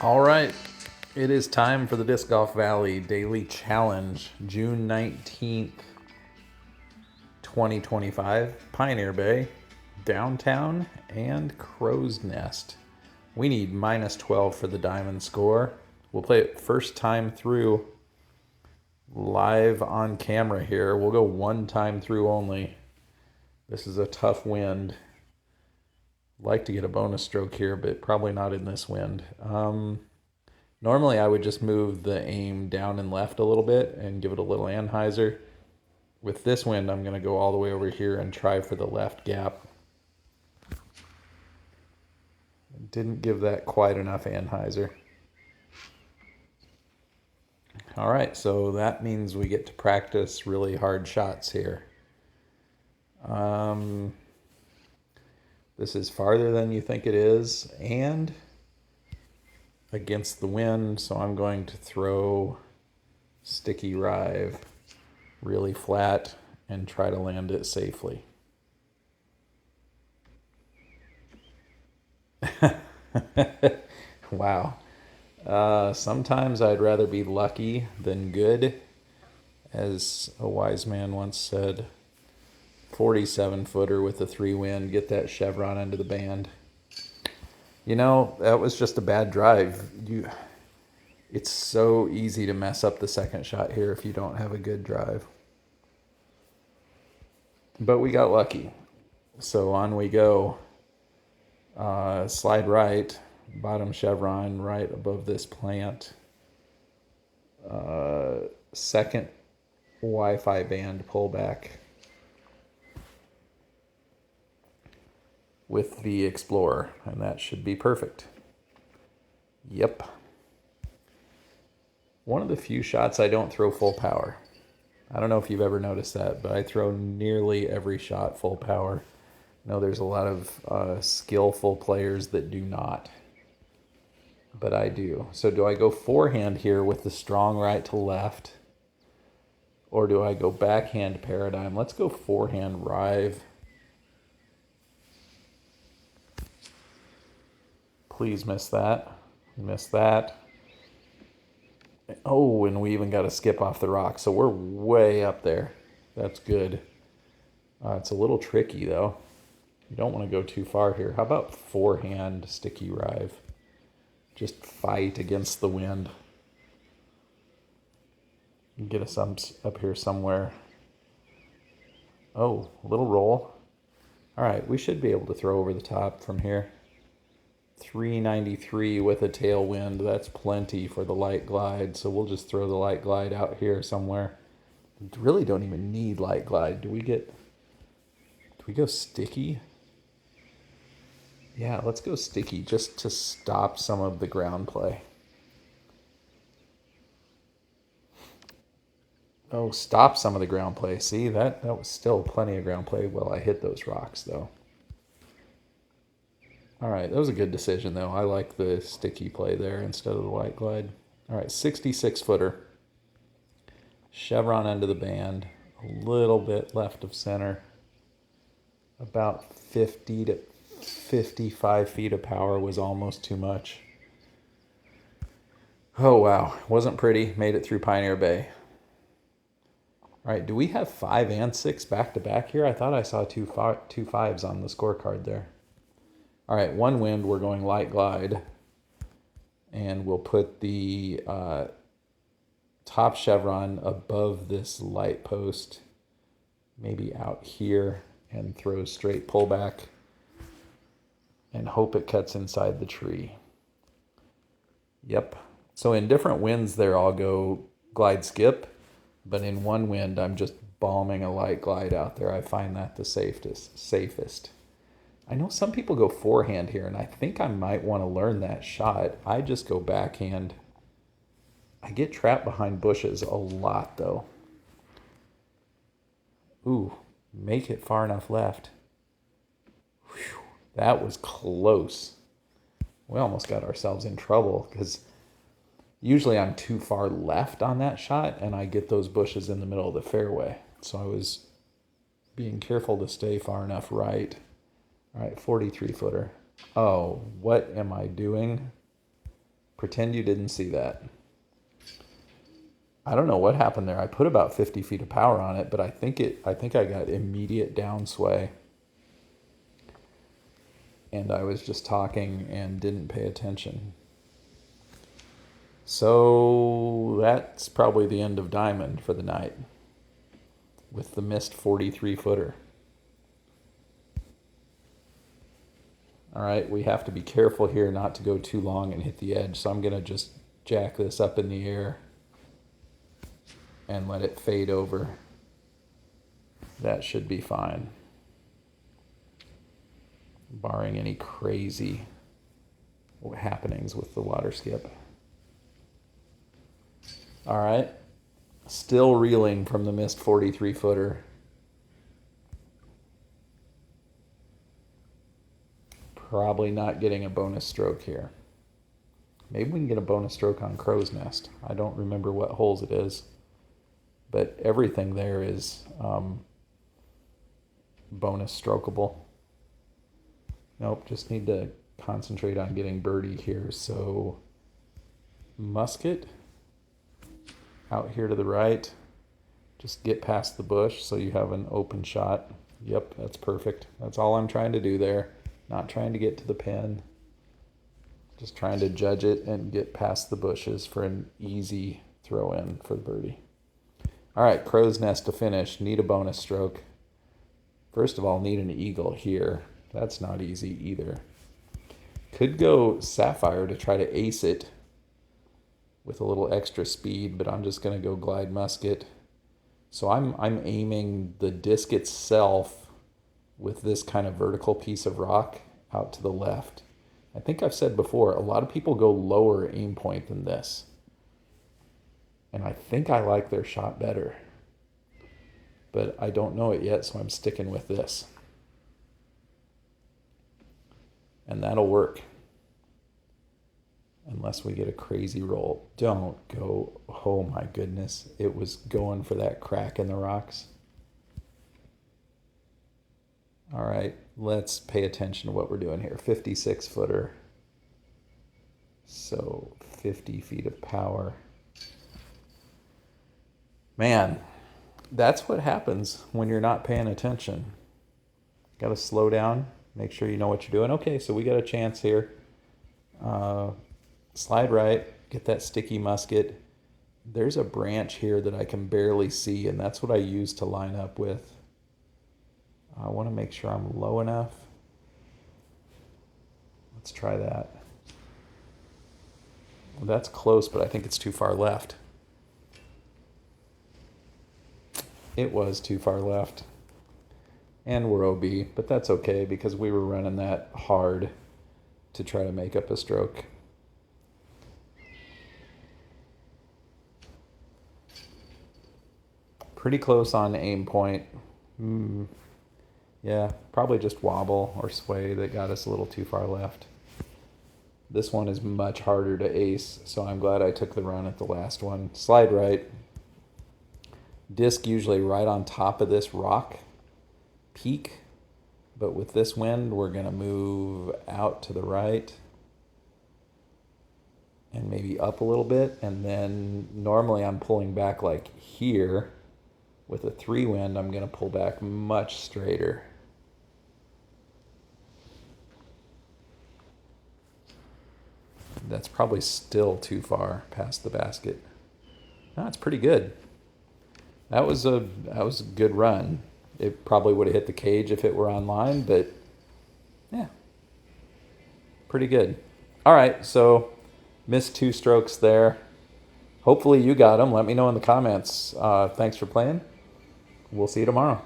All right, it is time for the Disc Golf Valley Daily Challenge, June 19th, 2025, Pioneer Bay, Downtown, and Crow's Nest. We need minus 12 for the diamond score. We'll play it first time through live on camera here. We'll go one time through only. This is a tough wind. Like to get a bonus stroke here, but probably not in this wind. Normally I would just move the aim down and left a little bit and give it a little anhyzer. With this wind, I'm going to go all the way over here and try for the left gap. Didn't give that quite enough anhyzer. All right, so that means we get to practice really hard shots here. This is farther than you think it is, and against the wind, so I'm going to throw sticky rive really flat and try to land it safely. Wow. Sometimes I'd rather be lucky than good, as a wise man once said. 47-footer with a 3-wind, get that chevron into the band. You know, that was just a bad drive. It's so easy to mess up the second shot here if you don't have a good drive. But we got lucky. So on we go. Slide right, bottom chevron right above this plant. Second Wi-Fi band pullback with the Explorer, and that should be perfect. Yep. One of the few shots I don't throw full power. I don't know if you've ever noticed that, but I throw nearly every shot full power. I know there's a lot of skillful players that do not, but I do. So do I go forehand here with the strong right to left, or do I go backhand paradigm? Let's go forehand rive. Please miss that. Miss that. Oh, and we even got a skip off the rock, so we're way up there. That's good. It's a little tricky, though. You don't want to go too far here. How about forehand sticky rive? Just fight against the wind. Get us up here somewhere. Oh, a little roll. All right, we should be able to throw over the top from here. 393 with a tailwind. That's plenty for the light glide, so we'll just throw the light glide out here somewhere. Really don't even need light glide. Do we go sticky? Yeah, let's go sticky just to stop some of the ground play. Oh, stop some of the ground play. See, that was still plenty of ground play. Well, I hit those rocks, though. All right, that was a good decision, though. I like the sticky play there instead of the light glide. All right, 66-footer. Chevron end of the band. A little bit left of center. About 50 to 55 feet of power was almost too much. Oh, wow. Wasn't pretty. Made it through Pioneer Bay. All right, do we have 5 and 6 back-to-back here? I thought I saw two fives on the scorecard there. All right, one wind, we're going light glide. And we'll put the top chevron above this light post, maybe out here, and throw straight pullback and hope it cuts inside the tree. Yep. So in different winds there, I'll go glide skip, but in one wind, I'm just bombing a light glide out there. I find that the safest. I know some people go forehand here, and I think I might want to learn that shot. I just go backhand. I get trapped behind bushes a lot, though. Ooh, make it far enough left. Whew, that was close. We almost got ourselves in trouble, because usually I'm too far left on that shot, and I get those bushes in the middle of the fairway. So I was being careful to stay far enough right. All right, 43-footer. Oh, what am I doing? Pretend you didn't see that. I don't know what happened there. I put about 50 feet of power on it, but I think I got immediate downsway. And I was just talking and didn't pay attention. So that's probably the end of Diamond for the night with the missed 43 footer. All right, we have to be careful here not to go too long and hit the edge. So I'm going to just jack this up in the air and let it fade over. That should be fine, barring any crazy happenings with the water skip. All right, still reeling from the missed 43 footer. Probably not getting a bonus stroke here. Maybe we can get a bonus stroke on Crow's Nest. I don't remember what holes it is, but everything there is bonus strokeable. Nope, just need to concentrate on getting birdie here. So musket out here to the right. Just get past the bush so you have an open shot. Yep, that's perfect. That's all I'm trying to do there. Not trying to get to the pin. Just trying to judge it and get past the bushes for an easy throw in for the birdie. All right, Crow's Nest to finish. Need a bonus stroke. First of all, need an eagle here. That's not easy either. Could go Sapphire to try to ace it with a little extra speed, but I'm just going to go glide musket. So I'm aiming the disc itself with this kind of vertical piece of rock out to the left. I think I've said before, a lot of people go lower aim point than this. And I think I like their shot better. But I don't know it yet, so I'm sticking with this. And that'll work. Unless we get a crazy roll. Don't go, oh my goodness. It was going for that crack in the rocks. All right, let's pay attention to what we're doing here. 56 footer. So 50 feet of power. Man, that's what happens when you're not paying attention. Got to slow down, make sure you know what you're doing. Okay, so we got a chance here. Slide right, get that sticky musket. There's a branch here that I can barely see, and that's what I use to line up with. I want to make sure I'm low enough. Let's try that. Well, that's close, but I think it's too far left. It was too far left. And we're OB, but that's okay because we were running that hard to try to make up a stroke. Pretty close on aim point. Yeah, probably just wobble or sway that got us a little too far left. This one is much harder to ace, so I'm glad I took the run at the last one. Slide right. Disc usually right on top of this rock peak, but with this wind, we're going to move out to the right and maybe up a little bit, and then normally I'm pulling back like here. With a 3 wind, I'm going to pull back much straighter. That's probably still too far past the basket. No, it's pretty good. That was a good run. It probably would have hit the cage if it were online, but yeah, pretty good. All right, so missed 2 strokes there. Hopefully you got them. Let me know in the comments. Thanks for playing. We'll see you tomorrow.